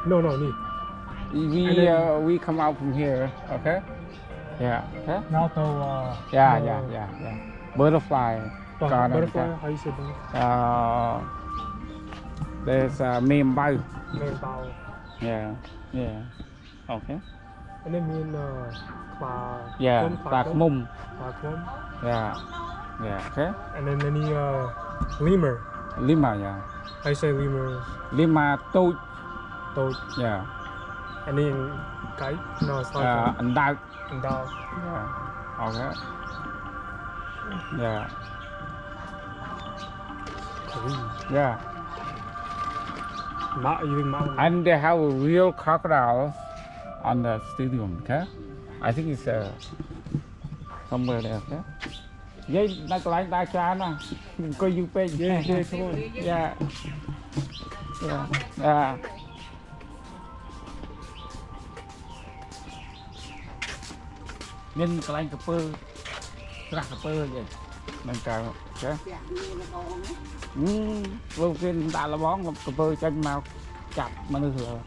No, no, need. We come out from here, okay? Yeah, okay? Now to Yeah. Butterfly. Garden, butterfly. okay? How you say butterfly? There's mềm bao. Main bow. Yeah. Okay. And then mean Yeah, black mum. Clacum. Yeah, okay. And then any lemur. Lima, yeah. How you say lemur? Lima toad. Toad. Yeah. And then kite? No, it's like And dog. and dog. Yeah. Okay. Yeah. Yeah. You think mountain? And they have a real crocodile on the stadium, okay? I think it's somewhere there, okay? Yeah, that's like that channel. Go you pay. Yeah, come on. Yeah. Nên cái anh cà phê vậy mình cà chứ vô kia ta là bón cà phê chân màu chặt mà nó thừa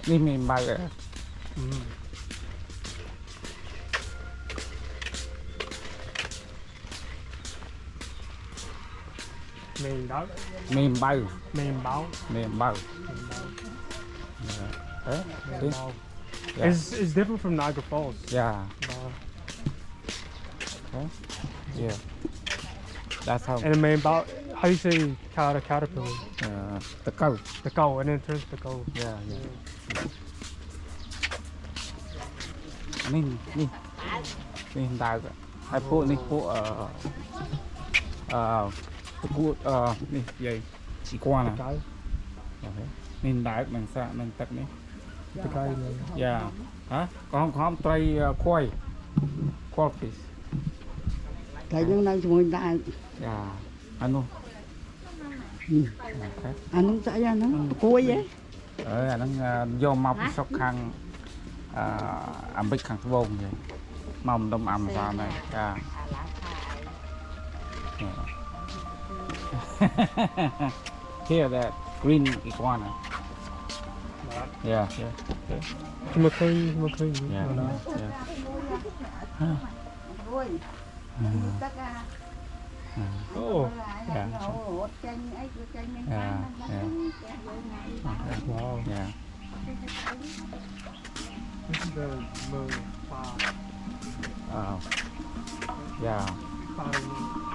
đi mình bay rồi. Main dog. Mềm bao. Main bow. Mềm bao. Main bow. It's different from Niagara Falls. Yeah. Yeah. That's how. And the main bow. How do you say caterpillar? The cow. The cow, and then it turns to cow. Yeah. Ninh hiện tại hai phụ này phụ này vậy chỉ qua nè nên đại bằng xa bằng tật này dạ hả con tray khoai fish thấy những này chúng ta dạ anh không chạy ra nó cối vậy anh do mọc sóc khăn ẩm bích khăn vông vậy mầm đông ẩm vào này dạ here that green iguana yeah McLean. Yeah. Oh. Yeah. Wow. Yeah. This is the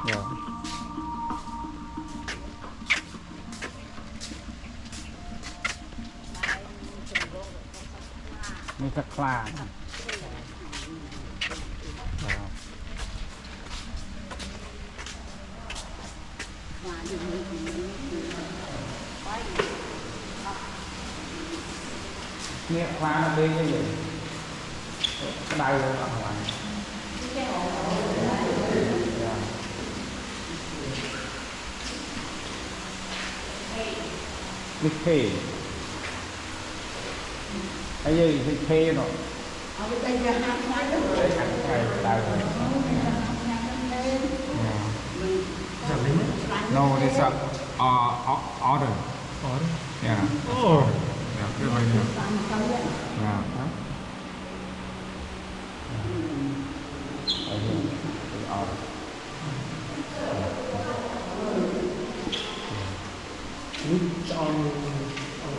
Yeah.นี่ก็คลาเนี่ยคลาnó đi như vậy đây luôn ở ngoài Big K cái gì Big K rồi no this is order yeah Oh. yeah good idea yeah order It's on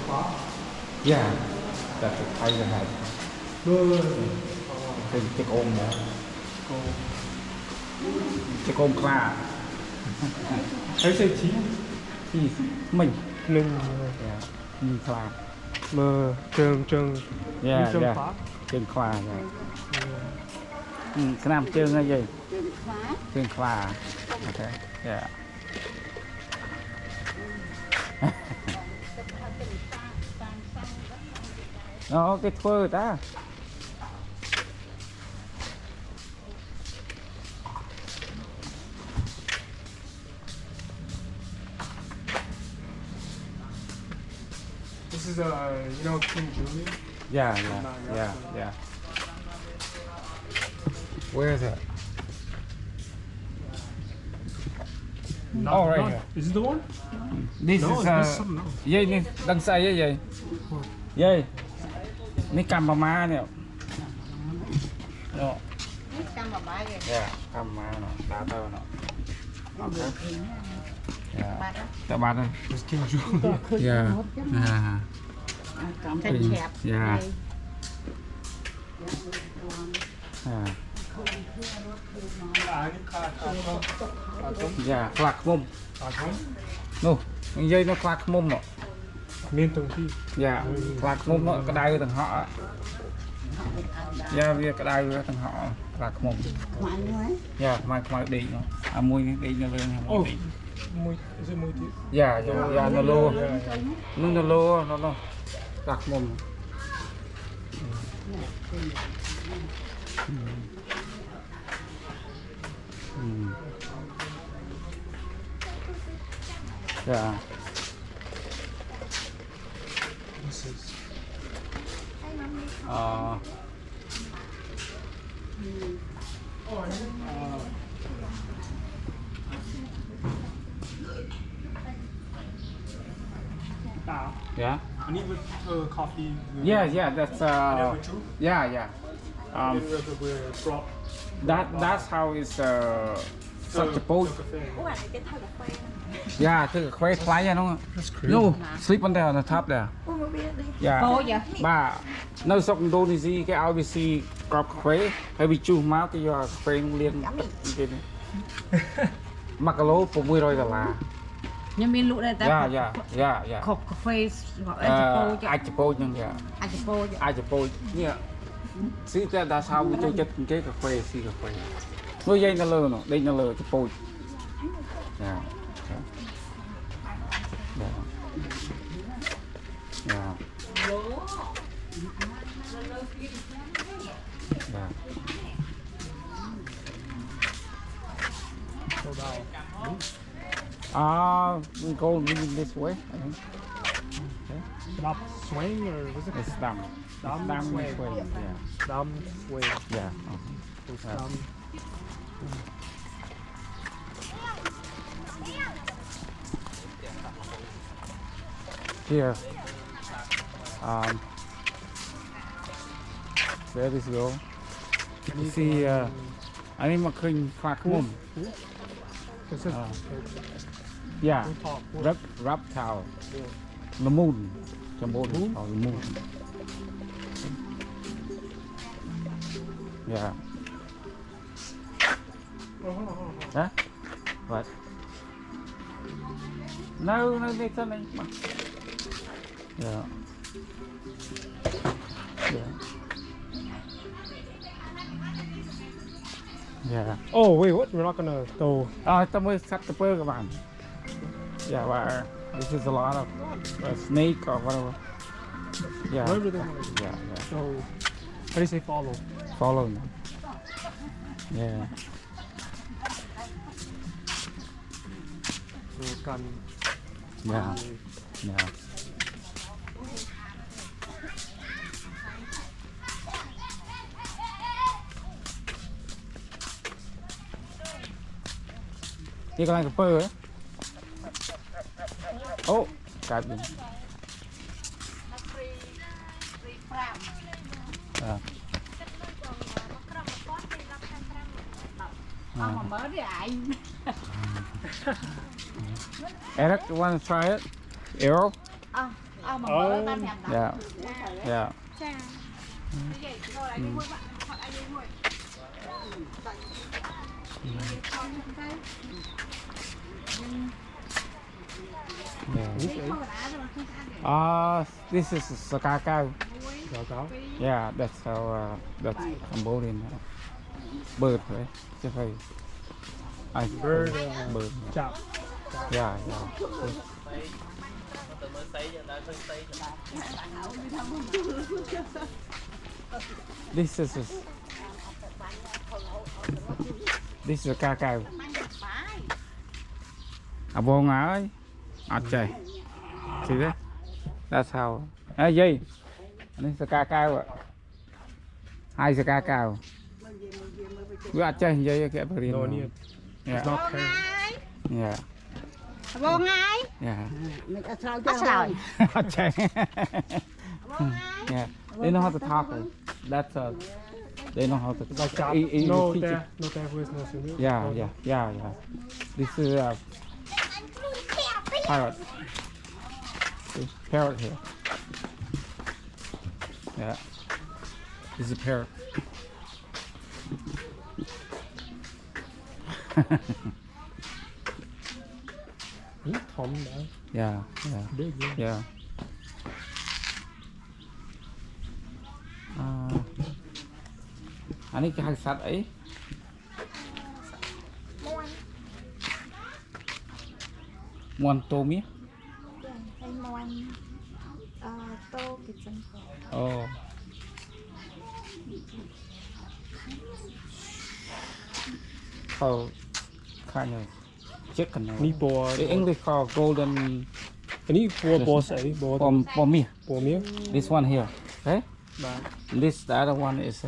top. yeah that's the tiger head chiếc ôm nữa chiếc ôm cloud How you say cheese? mình Ninh. mình cloud Mờ trường yeah trường yeah phá. trường cloud cái nam trường là gì trường cloud okay yeah nó cái phơ ta This is you know King Julian. Yeah, Nah, yeah. Where is it? Not, Oh, right not, here. Is this the one? This No, is this is something else. dây nè, đằng sau vậy vậy. Dây. Ní cầm bà má nè. Đó. Yeah, cầm má nè, đá tao nè. Okay. Yeah. Tại bạn ơi. It's King Julian. Yeah. Yeah. Thành đẹp. Yeah. Yeah. Dạ, khạc mông. Nô, dây nó khạc mông ạ. Miên tùng thi. Dạ, khạc mông nó cái đai thằng họ. Dạ, việc cái đai thằng họ khạc mông. Dạ, mai đi nó. À mùi đi nó lên Oh, đi. is it muy deep? Dạ, dạ nó lô. Nó lô nó khạc mông. Yeah. This is. Yeah. I need with coffee. Yeah. That's With you? yeah. With drop. That's how it's such a boat. Yeah, thứ khuấy fly ra đúng không? That's crazy. No, sleep on there on the top there. Yeah. Bà, nơi sọc Indonesia cái ao BC cọp khuấy, hay bị chu máu cái do khuấy liên. Mặc cái lố $600 Nhưng mình lụa đây ta. Yeah. Khóc cà phê Ai chụp bôi nhưng ai chụp bôi nha. See that's how we do cái cà phê xí cà phê. Nuôi dây nó lơ nó, đây nó lơ chụp bôi. Yeah. We go this way. I think. Okay. Stop swing or was it? It's dumb. Dumb swing. Yeah. Dumb swing. Yeah. Dumb. Here. Where this go? You see, I need my clean crack room. This is Yeah. top. Reptile. The moon. The moon. Oh, the moon. Yeah. Huh? What? No, they tell me. Yeah. Yeah. Oh wait, what? We're not gonna throw. Tao mới sắp tập các bạn. Yeah, but this is a lot of snake or whatever. Yeah. Whatever they want to do. Yeah. So, how do you say follow? Follow me. Yeah. Gun. Yeah. Cái con này pơ ấy. Oh, cạp gì? Eric, you want to try it? Arrow? Yeah. This is a cacao. Yeah, that's how that's Cambodian bird, right? Chứ phải Bird. bird. Chop. Yeah. This is a cacao. À vô ngã ơi. À trời. See that? That's how. Dây. Anh sẽ ca cao ạ. Hai sẽ ca cao. Gạt chơi dây cái bờ riêng. No need. It's not fair. Yeah. Vô ngay. Yeah. That's rồi. Okay. Yeah. They know how to talk. That's they know how to. Like that. No there with no swimming. Yeah. This is a parrot. Parrot here. Yeah. This is a parrot. Tom đó. Yeah. Big, Yeah. Anh ấy cái hai sắt ấy. Muôn tô mía. Oh. Oh, kind of chicken. Ní bò. The English called golden. Cái ní bò sấy, bò mía. Bò mía. This one here. Okay? Bah. This the other one is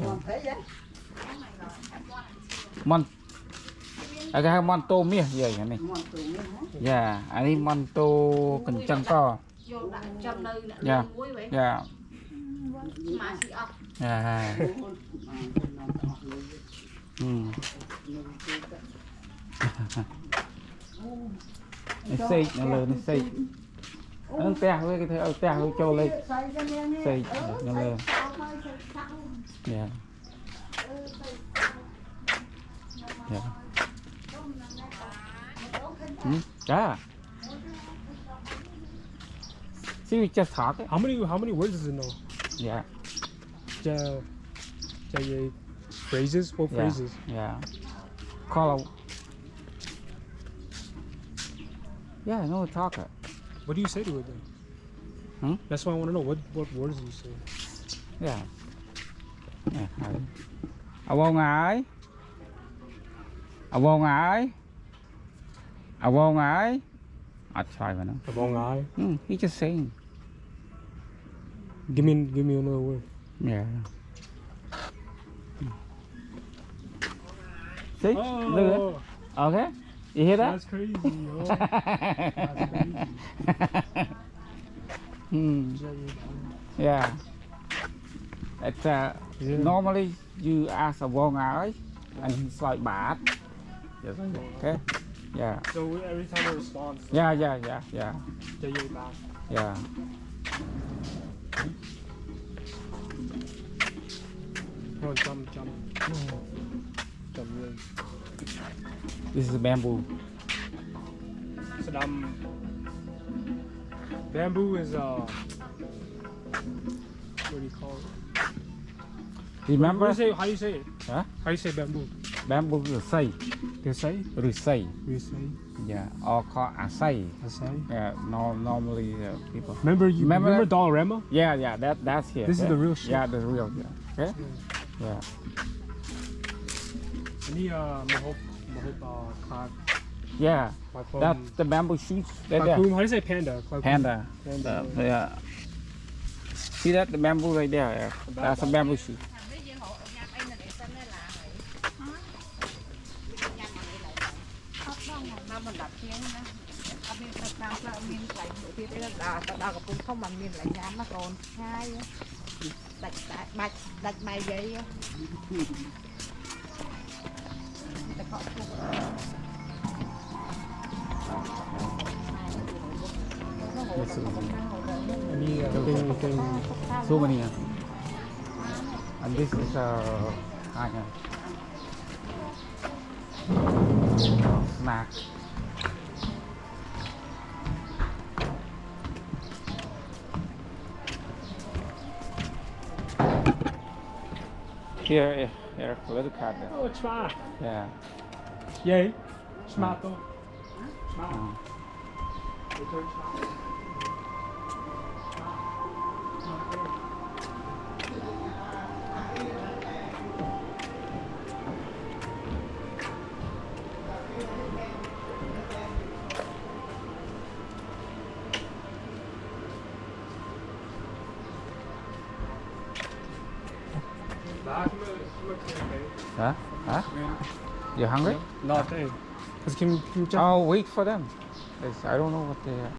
mon. I got monto mía vậy này. Yeah, anh ấy monto cần chân to. Yeah. Yeah. Yeah. Nó xây nó lớn nó xây nó tè với cái thứ tè với châu lên xây nó lên. Yeah. Yeah. Yeah. See, we just talk. How many words does it know? Yeah. Phrases? What phrases? Yeah. Call a. Yeah, I know talk it. What do you say to it then? That's why I want to know what words do you say. Yeah. Yeah. I won't I. I won't I. I won't I. I'll try one. A wrong eye. He just saying. Give me another word. Yeah. See? Oh. Look at it. Okay. You hear that? That's crazy. Oh. That's crazy. Yeah. It's normally you ask a wrong eye and he's like bad. Okay. Yeah. So every time it responds. Yeah. Back. Yeah. Come on, jump. Jump in. This is bamboo. So bamboo is what do you call it? Remember? How do you say it? Huh? How do you say bamboo? Bamboo is say. You say? Say. You say? Yeah. Or called a say. I say? Yeah. Normally people. Remember Dollarama? Yeah. That's here. This is the real shit. Yeah, the real. Yeah. Okay. Yeah. Any mahop cloud. Yeah. Like That's the bamboo shoots. Right there. How do you say panda? Panda. Yeah. See that the bamboo right there? Yeah. That's a bamboo shoot. Đặt bài vậy. Anything. So many. And this is snack. Here, a little cat there. Oh, smart. Yeah. Yay. Smart though. Smart. Huh? Huh? You hungry? Not eh. Cause Kim I'll wait for them. I don't know what they are.